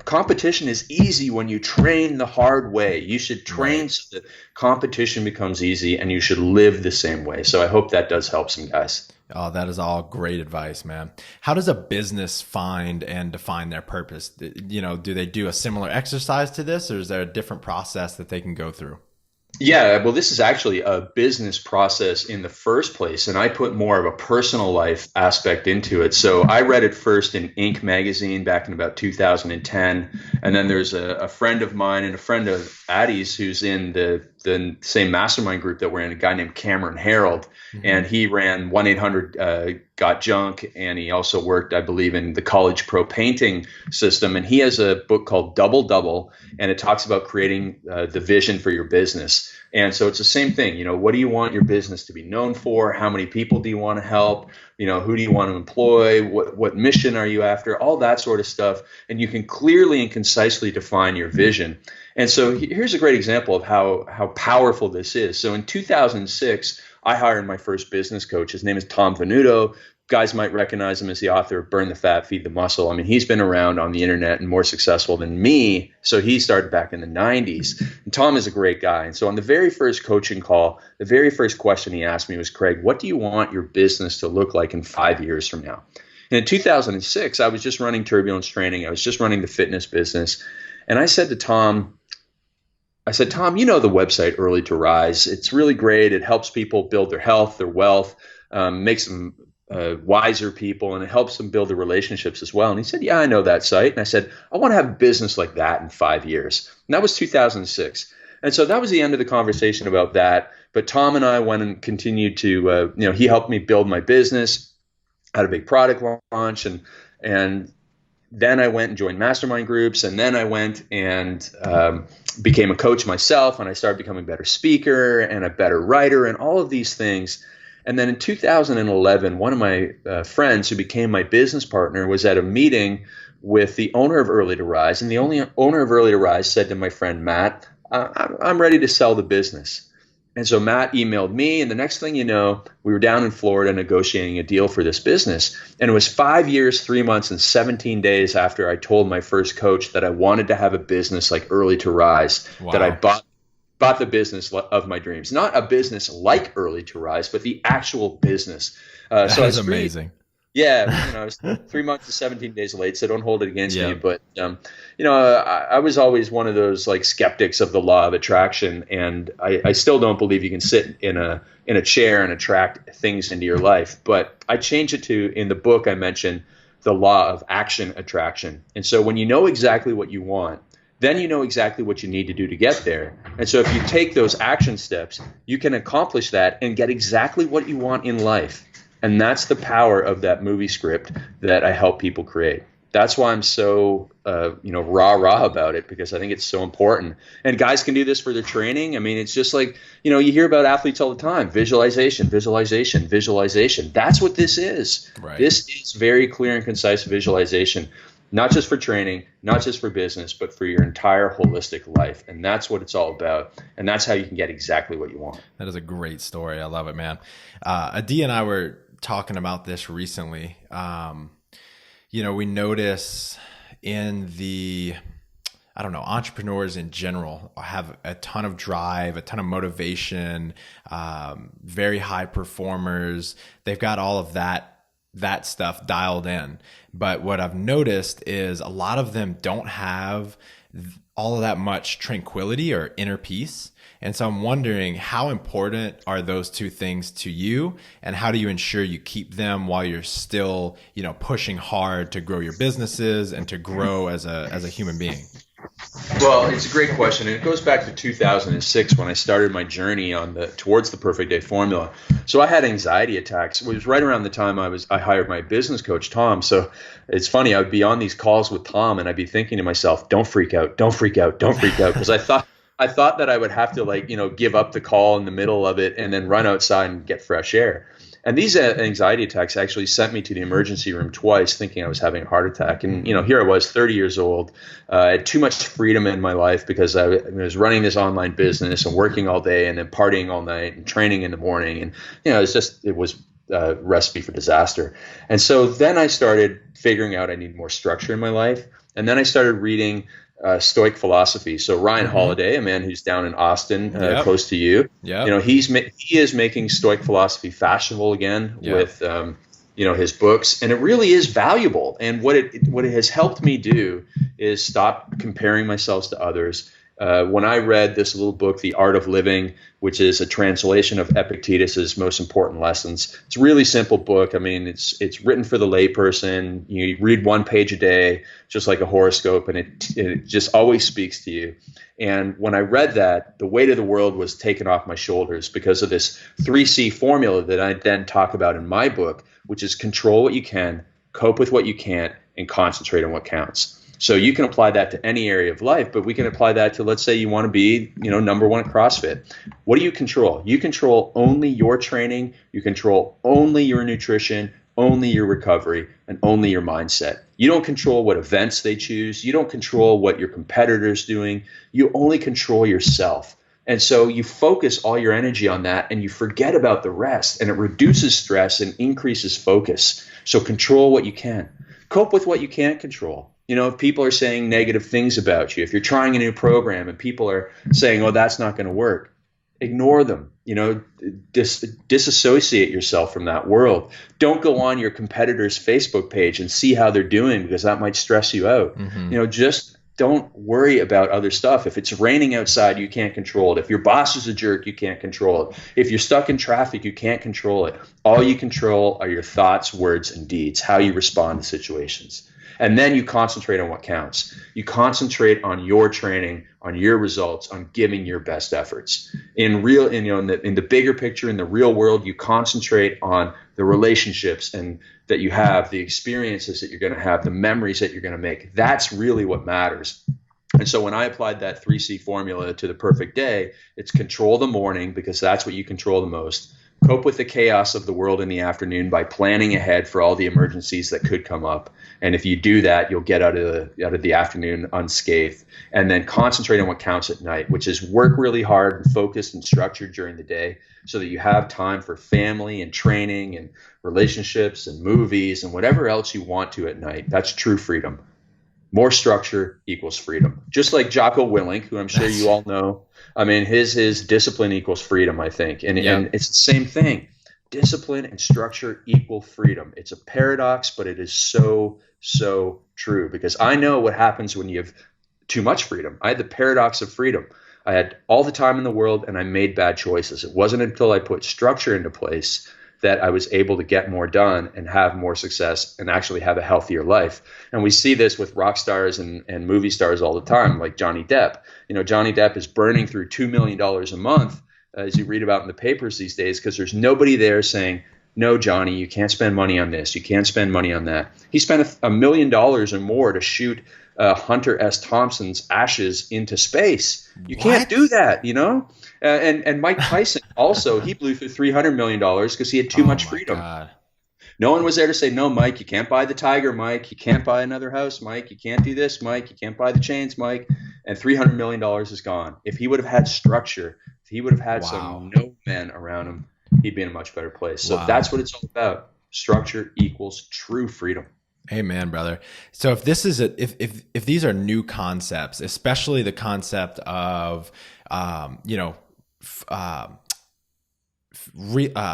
[SPEAKER 2] competition is easy when you train the hard way. You should train so that competition becomes easy, and you should live the same way. So I hope that does help some guys.
[SPEAKER 1] Oh, that is all great advice, man. How does a business find and define their purpose? Do they do a similar exercise to this, or is there a different process that they can go through?
[SPEAKER 2] Yeah, well, this is actually a business process in the first place, and I put more of a personal life aspect into it. So I read it first in Inc. magazine back in about 2010, and then there's a friend of mine and a friend of Addie's who's in the same mastermind group that we're in, a guy named Cameron Harold, and he ran 1-800-GOT-JUNK, and he also worked, I believe, in the College Pro Painting system, and he has a book called Double Double, and it talks about creating the vision for your business. And so it's the same thing. What do you want your business to be known for? How many people do you want to help? Who do you want to employ? What mission are you after? All that sort of stuff. And you can clearly and concisely define your vision. And so here's a great example of how powerful this is. So in 2006, I hired my first business coach. His name is Tom Venuto. Guys might recognize him as the author of Burn the Fat, Feed the Muscle. I mean, he's been around on the internet and more successful than me. So he started back in the 90s. And Tom is a great guy. And so on the very first coaching call, the very first question he asked me was, Craig, what do you want your business to look like in 5 years from now? And in 2006, I was just running Turbulence Training. I was just running the fitness business. And I said to Tom, Tom, the website Early to Rise. It's really great. It helps people build their health, their wealth, makes them wiser people, and it helps them build their relationships as well. And he said, yeah, I know that site. And I said, I want to have a business like that in 5 years. And that was 2006. And so that was the end of the conversation about that. But Tom and I went and continued to, he helped me build my business, had a big product launch, and then I went and joined mastermind groups, and then I went and became a coach myself, and I started becoming a better speaker and a better writer and all of these things. And then in 2011, one of my friends who became my business partner was at a meeting with the owner of Early to Rise, and the only owner of Early to Rise said to my friend, Matt, I'm ready to sell the business. And so Matt emailed me, and the next thing you know, we were down in Florida negotiating a deal for this business. And it was 5 years, 3 months, and 17 days after I told my first coach that I wanted to have a business like Early to Rise, that I bought the business of my dreams. Not a business like Early to Rise, but the actual business.
[SPEAKER 1] That is amazing.
[SPEAKER 2] Yeah, I was 3 months to 17 days late, so don't hold it against me. But I was always one of those like skeptics of the law of attraction, and I still don't believe you can sit in a chair and attract things into your life. But I changed it to, in the book I mentioned, the law of action attraction. And so when you know exactly what you want, then you know exactly what you need to do to get there. And so if you take those action steps, you can accomplish that and get exactly what you want in life. And that's the power of that movie script that I help people create. That's why I'm so, rah about it, because I think it's so important. And guys can do this for their training. I mean, it's just like, you hear about athletes all the time. Visualization. That's what this is.
[SPEAKER 1] Right.
[SPEAKER 2] This is very clear and concise visualization, not just for training, not just for business, but for your entire holistic life. And that's what it's all about. And that's how you can get exactly what you want.
[SPEAKER 1] That is a great story. I love it, man. Adi and I were talking about this recently. We notice in the, entrepreneurs in general have a ton of drive, a ton of motivation, very high performers. They've got all of that stuff dialed in. But what I've noticed is a lot of them don't have all of that much tranquility or inner peace. And so I'm wondering, how important are those two things to you, and how do you ensure you keep them while you're still, pushing hard to grow your businesses and to grow as a human being?
[SPEAKER 2] Well, it's a great question, and it goes back to 2006 when I started my journey towards the perfect day formula. So I had anxiety attacks. It was right around the time I hired my business coach, Tom. So it's funny, I would be on these calls with Tom, and I'd be thinking to myself, "Don't freak out, don't freak out, don't freak out," because I I thought that I would have to give up the call in the middle of it and then run outside and get fresh air. And these anxiety attacks actually sent me to the emergency room twice, thinking I was having a heart attack. And here I was, 30 years old. I had too much freedom in my life because I was running this online business and working all day and then partying all night and training in the morning. And it was a recipe for disaster. And so then I started figuring out I need more structure in my life. And then I started reading Stoic philosophy. So Ryan Holiday, a man who's down in Austin, close to you, he is making Stoic philosophy fashionable again with his books, and it really is valuable. And what it has helped me do is stop comparing myself to others. When I read this little book, The Art of Living, which is a translation of Epictetus's most important lessons, it's a really simple book. I mean, it's written for the layperson. You read one page a day, just like a horoscope, and it just always speaks to you. And when I read that, the weight of the world was taken off my shoulders because of this 3C formula that I then talk about in my book, which is control what you can, cope with what you can't, and concentrate on what counts. So you can apply that to any area of life, but we can apply that to, let's say you want to be, number one at CrossFit. What do you control? You control only your training. You control only your nutrition, only your recovery, and only your mindset. You don't control what events they choose. You don't control what your competitor's doing. You only control yourself. And so you focus all your energy on that and you forget about the rest, and it reduces stress and increases focus. So control what you can. Cope with what you can't control. If people are saying negative things about you, if you're trying a new program and people are saying, oh, that's not going to work, ignore them. Disassociate yourself from that world. Don't go on your competitor's Facebook page and see how they're doing, because that might stress you out. Just don't worry about other stuff. If it's raining outside, you can't control it. If your boss is a jerk, you can't control it. If you're stuck in traffic, you can't control it. All you control are your thoughts, words, and deeds, how you respond to situations. And then you concentrate on what counts. You concentrate on your training, on your results, on giving your best efforts. In the bigger picture, in the real world, you concentrate on the relationships and that you have, the experiences that you're going to have, the memories that you're going to make. That's really what matters. And so when I applied that 3C formula to the perfect day, it's control the morning, because that's what you control the most. Cope with the chaos of the world in the afternoon by planning ahead for all the emergencies that could come up. And if you do that, you'll get out of the afternoon unscathed. And then concentrate on what counts at night, which is work really hard and focused and structured during the day so that you have time for family and training and relationships and movies and whatever else you want to at night. That's true freedom. More structure equals freedom. Just like Jocko Willink, who I'm sure you all know. I mean, his discipline equals freedom, I think. And it's the same thing. Discipline and structure equal freedom. It's a paradox, but it is so, so true, because I know what happens when you have too much freedom. I had the paradox of freedom. I had all the time in the world and I made bad choices. It wasn't until I put structure into place that I was able to get more done and have more success and actually have a healthier life. And we see this with rock stars and movie stars all the time, like Johnny Depp. Johnny Depp is burning through $2 million a month, as you read about in the papers these days, because there's nobody there saying, no, Johnny, you can't spend money on this. You can't spend money on that. He spent $1 million or more to shoot Hunter S. Thompson's ashes into space. You can't do that, And Mike Tyson also, he blew through $300 million because he had too much freedom. God. No one was there to say, no, Mike, you can't buy the tiger, Mike. You can't buy another house, Mike. You can't do this, Mike. You can't buy the chains, Mike. And $300 million is gone. If he would have had structure, if he would have had some no men around him, he'd be in a much better place. So that's what it's all about. Structure equals true freedom.
[SPEAKER 1] Amen, brother. So if this is if these are new concepts, especially the concept of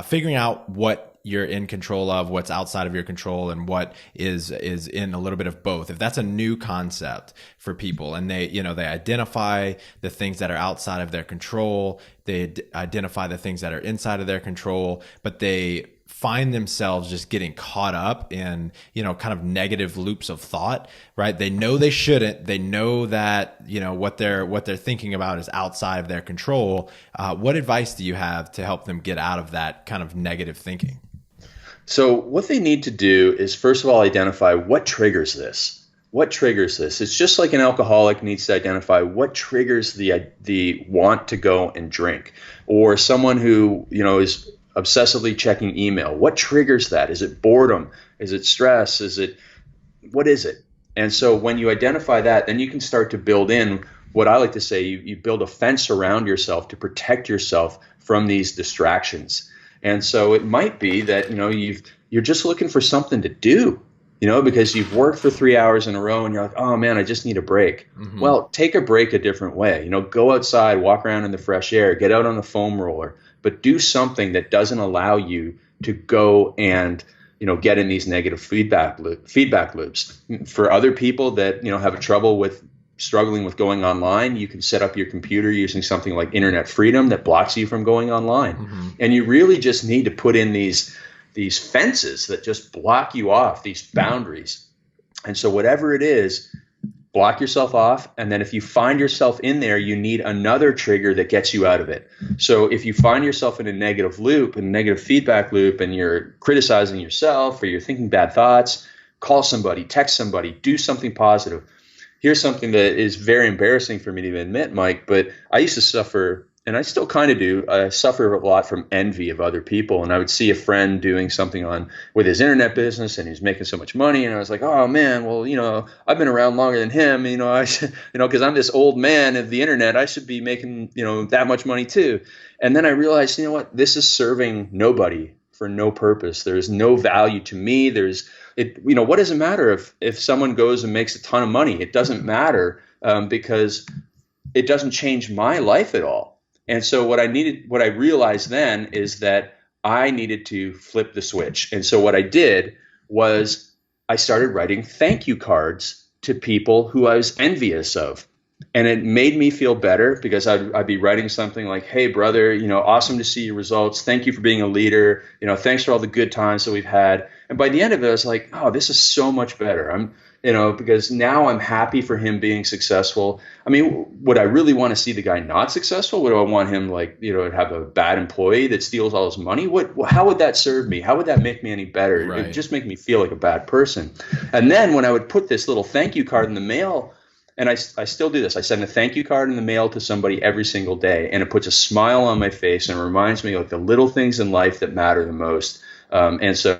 [SPEAKER 1] figuring out what you're in control of, what's outside of your control, and what is in a little bit of both. If that's a new concept for people, and they identify the things that are outside of their control, they identify the things that are inside of their control, but they find themselves just getting caught up in, kind of negative loops of thought, right? They know they shouldn't. They know that, what they're thinking about is outside of their control. What advice do you have to help them get out of that kind of negative thinking?
[SPEAKER 2] So what they need to do is, first of all, identify what triggers this. what triggers this? It's just like an alcoholic needs to identify what triggers the want to go and drink, or someone who, is obsessively checking email. What triggers that? Is it boredom? Is it stress? What is it? And so when you identify that, then you can start to build in what I like to say, you build a fence around yourself to protect yourself from these distractions. And so it might be that, you're just looking for something to do, because you've worked for 3 hours in a row and you're like, oh man, I just need a break. Mm-hmm. Well, take a break a different way. Go outside, walk around in the fresh air, get out on the foam roller, but do something that doesn't allow you to go and, get in these negative feedback loops. For other people that, have trouble with struggling with going online, you can set up your computer using something like Internet Freedom that blocks you from going online. Mm-hmm. And you really just need to put in these fences that just block you off, these boundaries. And so whatever it is, block yourself off. And then if you find yourself in there, you need another trigger that gets you out of it. So if you find yourself in a negative loop, in a negative feedback loop, and you're criticizing yourself or you're thinking bad thoughts, call somebody, text somebody, do something positive. Here's something that is very embarrassing for me to admit, Mike, but I used to suffer, and I still kind of do, I suffer a lot from envy of other people. And I would see a friend doing something with his internet business and he's making so much money. And I was like, oh man, well, I've been around longer than him, I should, because I'm this old man of the internet, I should be making, that much money too. And then I realized, what, this is serving nobody for no purpose. There's no value to me. What does it matter if someone goes and makes a ton of money? It doesn't matter because it doesn't change my life at all. And so what I realized then is that I needed to flip the switch. And so what I did was I started writing thank you cards to people who I was envious of. And it made me feel better because I'd be writing something like, hey, brother, awesome to see your results. Thank you for being a leader. Thanks for all the good times that we've had. And by the end of it, I was like, oh, this is so much better. Because now I'm happy for him being successful. I mean, would I really want to see the guy not successful? Would I want him to have a bad employee that steals all his money? How would that serve me? How would that make me any better? Right. It would just make me feel like a bad person. And then when I would put this little thank you card in the mail, and I still do this. I send a thank you card in the mail to somebody every single day, and it puts a smile on my face and reminds me the little things in life that matter the most. And so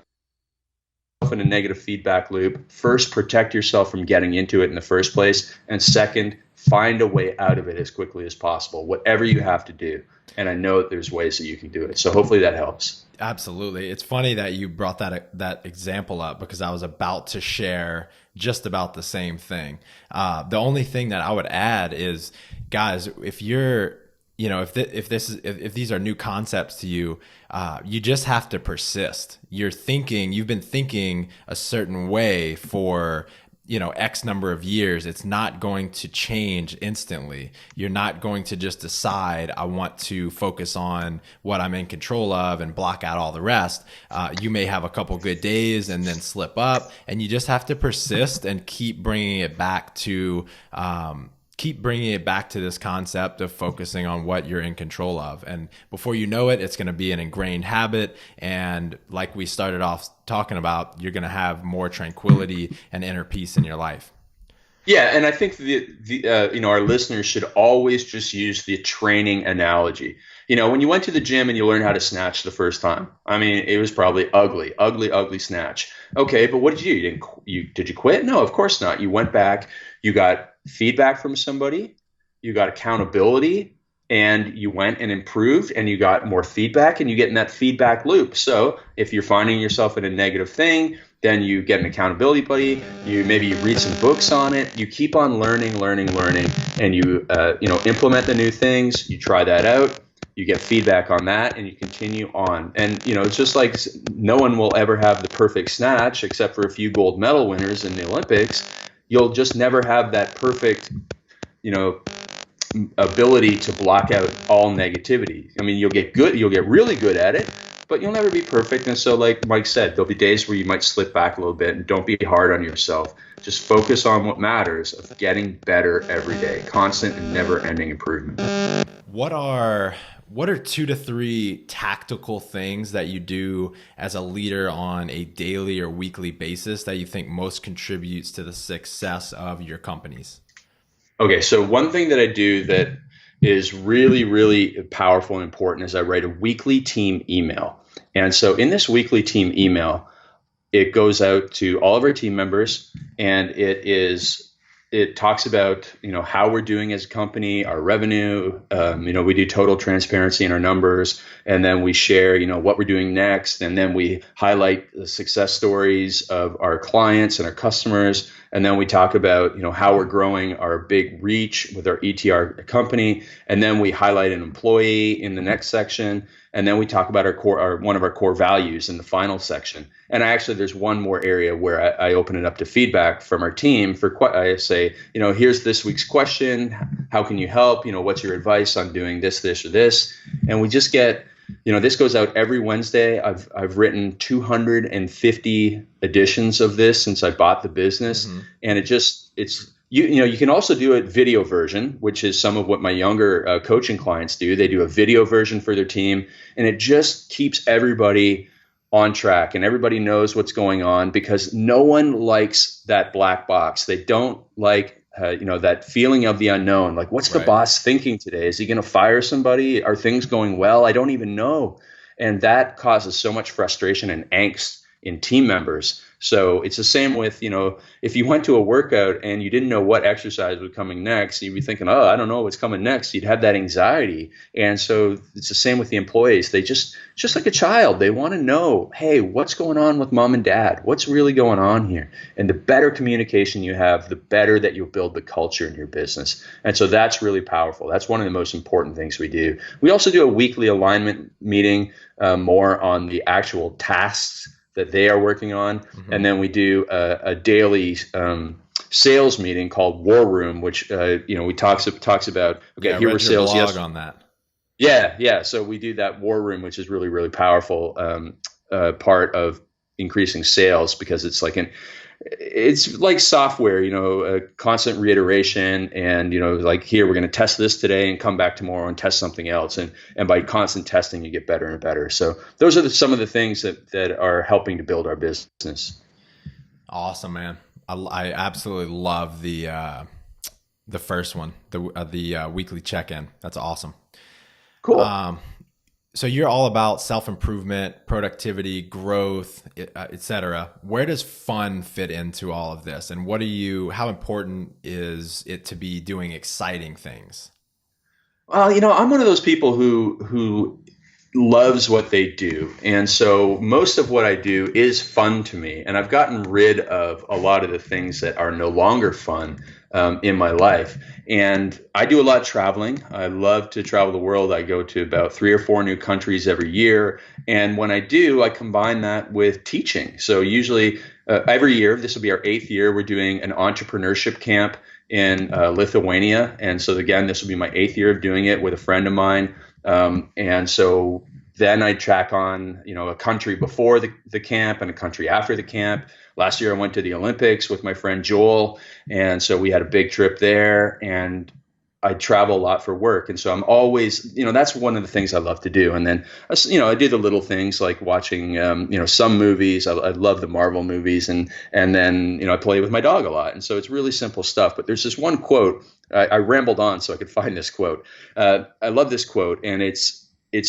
[SPEAKER 2] in a negative feedback loop, first, protect yourself from getting into it in the first place. And second, find a way out of it as quickly as possible, whatever you have to do. And I know that there's ways that you can do it. So hopefully that helps.
[SPEAKER 1] Absolutely. It's funny that you brought that example up because I was about to share just about the same thing. The only thing that I would add is, guys, if you're, if these are new concepts to you, you just have to persist. You've been thinking a certain way for, X number of years. It's not going to change instantly. You're not going to just decide, I want to focus on what I'm in control of and block out all the rest. You may have a couple good days and then slip up, and you just have to persist and keep bringing it back to, this concept of focusing on what you're in control of. And before you know it, it's going to be an ingrained habit. And like we started off talking about, you're going to have more tranquility and inner peace in your life.
[SPEAKER 2] Yeah, and I think our listeners should always just use the training analogy. When you went to the gym and you learned how to snatch the first time, I mean, it was probably ugly snatch. Okay, but what did you do? Did you quit? No, of course not. You went back, you got feedback from somebody, you got accountability, and you went and improved, and you got more feedback, and you get in that feedback loop. So if you're finding yourself in a negative thing, then you get an accountability buddy. You read some books on it. You keep on learning, and you implement the new things. You try that out. You get feedback on that, and you continue on. And it's just like no one will ever have the perfect snatch, except for a few gold medal winners in the Olympics. You'll just never have that perfect, ability to block out all negativity. I mean, you'll get really good at it, but you'll never be perfect. And so, like Mike said, there'll be days where you might slip back a little bit, and don't be hard on yourself. Just focus on what matters, of getting better every day, constant and never-ending improvement.
[SPEAKER 1] What are 2 to 3 tactical things that you do as a leader on a daily or weekly basis that you think most contributes to the success of your companies?
[SPEAKER 2] Okay, so one thing that I do that is really, really powerful and important is I write a weekly team email. And so in this weekly team email, it goes out to all of our team members, and it talks about how we're doing as a company, our revenue. We do total transparency in our numbers, and then we share what we're doing next, and then we highlight the success stories of our clients and our customers, and then we talk about how we're growing our big reach with our ETR company, and then we highlight an employee in the next section, and then we talk about one of our core values in the final section. And there's one more area where I open it up to feedback from our team. I say, here's this week's question. How can you help? What's your advice on doing this, this, or this? And we just get, this goes out every Wednesday. I've written 250 editions of this since I bought the business, and you can also do a video version, which is some of what my younger coaching clients do. They do a video version for their team, and it just keeps everybody on track and everybody knows what's going on, because no one likes that black box. They don't like that feeling of the unknown. Like, what's the boss thinking today? Is he going to fire somebody? Are things going well? I don't even know. And that causes so much frustration and angst in team members. So it's the same with, if you went to a workout and you didn't know what exercise was coming next, you'd be thinking, oh, I don't know what's coming next. You'd have that anxiety. And so it's the same with the employees. They just like a child, they want to know, hey, what's going on with mom and dad? What's really going on here? And the better communication you have, the better that you'll build the culture in your business. And so that's really powerful. That's one of the most important things we do. We also do a weekly alignment meeting, more on the actual tasks that they are working on. And then we do a daily sales meeting called War Room, which we talks about, okay, here were sales yesterday
[SPEAKER 1] on that.
[SPEAKER 2] Yeah. So we do that War Room, which is really, really powerful part of increasing sales, because it's like software, a constant reiteration, and like, here, we're going to test this today and come back tomorrow and test something else, and by constant testing you get better and better. So those are some of the things that are helping to build our business.
[SPEAKER 1] Awesome, man. I absolutely love the first one, the weekly check-in. That's awesome.
[SPEAKER 2] Cool.
[SPEAKER 1] So you're all about self-improvement, productivity, growth, et cetera. Where does fun fit into all of this? And how important is it to be doing exciting things?
[SPEAKER 2] Well, I'm one of those people who loves what they do. And so most of what I do is fun to me. And I've gotten rid of a lot of the things that are no longer fun in my life. And I do a lot of traveling. I love to travel the world. I go to about 3 or 4 new countries every year. And when I do, I combine that with teaching. So usually every year, this will be our 8th year, we're doing an entrepreneurship camp in Lithuania. And so again, this will be my 8th year of doing it with a friend of mine. And so then I track on, a country before the camp and a country after the camp. Last year I went to the Olympics with my friend Joel. And so we had a big trip there, and I travel a lot for work. And so I'm always, that's one of the things I love to do. And then, I do the little things like watching, some movies. I love the Marvel movies. And then, I play with my dog a lot. And so it's really simple stuff. But there's this one quote, I rambled on so I could find this quote. I love this quote, and it's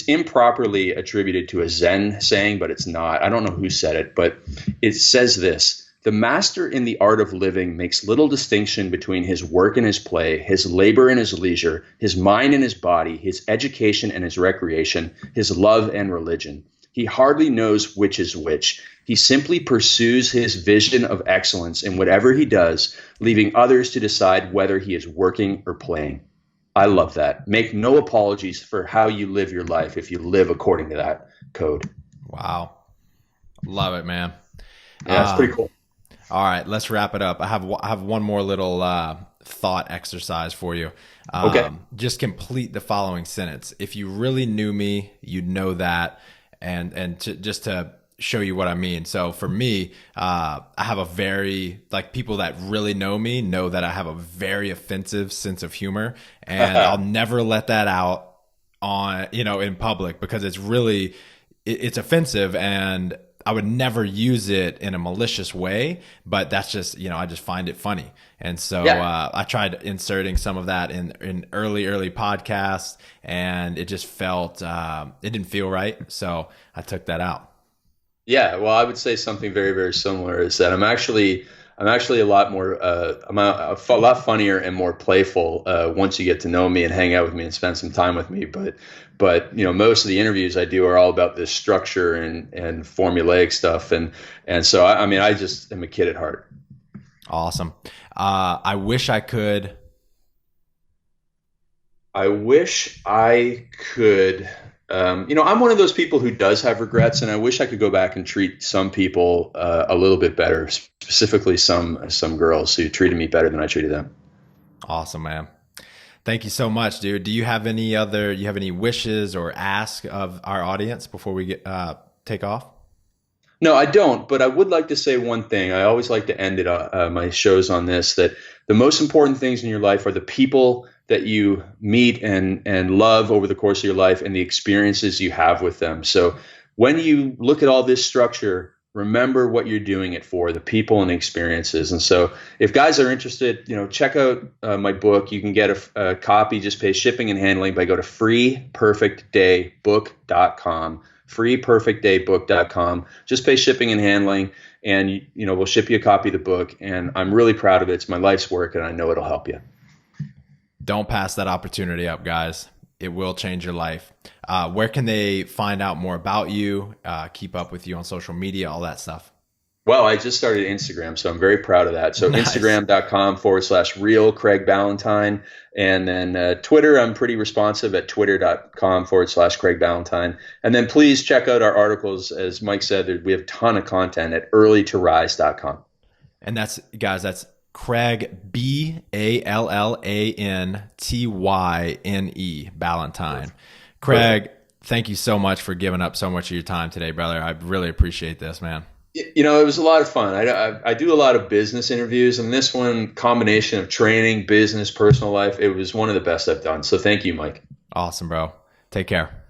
[SPEAKER 2] improperly attributed to a Zen saying, but it's not. I don't know who said it, but it says this: the master in the art of living makes little distinction between his work and his play, his labor and his leisure, his mind and his body, his education and his recreation, his love and religion. He hardly knows which is which. He simply pursues his vision of excellence in whatever he does, leaving others to decide whether he is working or playing. I love that. Make no apologies for how you live your life if you live according to that code.
[SPEAKER 1] Wow. Love it, man.
[SPEAKER 2] Yeah, it's pretty cool.
[SPEAKER 1] All right, let's wrap it up. I have one more little thought exercise for you.
[SPEAKER 2] Okay.
[SPEAKER 1] Just complete the following sentence. If you really knew me, you'd know that. And just to show you what I mean. So for me, I have a very, like, people that really know me know that I have a very offensive sense of humor, and I'll never let that out on, in public, because it's offensive, and I would never use it in a malicious way, but that's just, I just find it funny. And so I tried inserting some of that in early podcasts, and it just felt, it didn't feel right. So I took that out.
[SPEAKER 2] Yeah, well, I would say something very, very similar is that I'm actually a lot more, I'm a lot funnier and more playful once you get to know me and hang out with me and spend some time with me. But most of the interviews I do are all about this structure and formulaic stuff, and so I mean, I just am a kid at heart.
[SPEAKER 1] Awesome. I wish I could.
[SPEAKER 2] I wish I could. I'm one of those people who does have regrets, and I wish I could go back and treat some people a little bit better, specifically some girls who treated me better than I treated them.
[SPEAKER 1] Awesome, man. Thank you so much, dude. Do you have any wishes or ask of our audience before we take off?
[SPEAKER 2] No, I don't, but I would like to say one thing. I always like to end my shows on this, that the most important things in your life are the people that you meet and love over the course of your life, and the experiences you have with them. So when you look at all this structure, remember what you're doing it for, the people and the experiences. And so if guys are interested, check out my book. You can get a copy, just pay shipping and handling by go to freeperfectdaybook.com, freeperfectdaybook.com. Just pay shipping and handling, and we'll ship you a copy of the book. And I'm really proud of it. It's my life's work, and I know it'll help you.
[SPEAKER 1] Don't pass that opportunity up, guys. It will change your life. Where can they find out more about you, keep up with you on social media, all that stuff?
[SPEAKER 2] Well, I just started Instagram, so I'm very proud of that. So nice. Instagram.com/real Craig Ballantyne. And then Twitter, I'm pretty responsive at twitter.com/Craig Ballantyne. And then please check out our articles. As Mike said, we have a ton of content at earlytorise.com.
[SPEAKER 1] And that's Craig, Ballantyne, Ballantyne. Craig, thank you so much for giving up so much of your time today, brother. I really appreciate this, man.
[SPEAKER 2] It was a lot of fun. I do a lot of business interviews, and this one, combination of training, business, personal life, it was one of the best I've done. So thank you, Mike.
[SPEAKER 1] Awesome, bro. Take care.